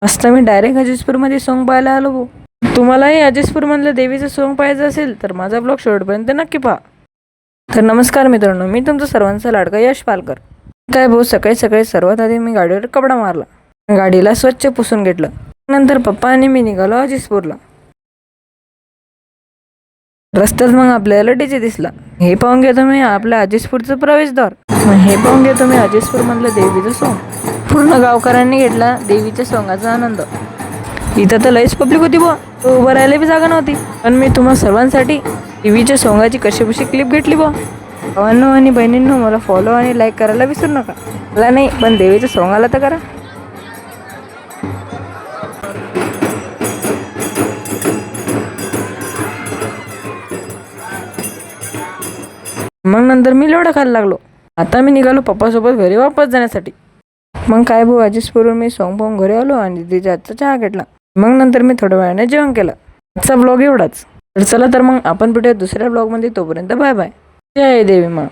मस्त मी direct अजिजपूरमध्ये song पाहायला आलो भाऊ. तुम्हालाही अजिजपूरमधलं देवीचं सॉन्ग पाहायचं असेल तर माझा ब्लॉग शेवटपर्यंत नक्की पहा. तर नमस्कार मित्रांनो, मी तुमचा सर्वांचा लाडका यश पालकर. काय भाऊ, सकाळी सकाळी सर्वात आधी मी गाडीवर कपडा मारला, गाडीला स्वच्छ पुसून घेतलं. नंतर पप्पा आणि मी निघालो अजिजपूरला. रस्त्यात मग आपल्याला डीजे दिसला. हे पाहून घेतो मी आपल्या अजिजपूरचं प्रवेशद्वार. हे पाहून घेतो मी अजिजपूर मधलं देवीचं सॉन्ग. पूर्ण गावकऱ्यांनी घेतला देवीच्या सॉंगाचा आनंद. इथं तर लईच पब्लिक होती बुवा, उभं राहायला बी जागा नव्हती. पण मी तुम्हा सर्वांसाठी देवीच्या सॉंगाची कशीबशी क्लिप घेतली बुवा. भावांनो आणि बहिणींनो, मला फॉलो आणि लाईक करायला विसरू नका. मला नाही पण देवीचं सॉंग आला तर करा. मग नंतर मी लोढा खायला लागलो. आता मी निघालो पप्पासोबत घरी वापस जाण्यासाठी. मग काय भाऊ, अजिजपूरवरून मी सॉंग पाहून घरी आलो आणि तिथे आजचा चहा घेतला. मग नंतर मी थोड्या वेळाने जेवण केलं. आजचा ब्लॉग एवढाच. तर चला तर मग आपण भेटूया दुसऱ्या ब्लॉगमध्ये. तोपर्यंत बाय बाय. जय देवी मा.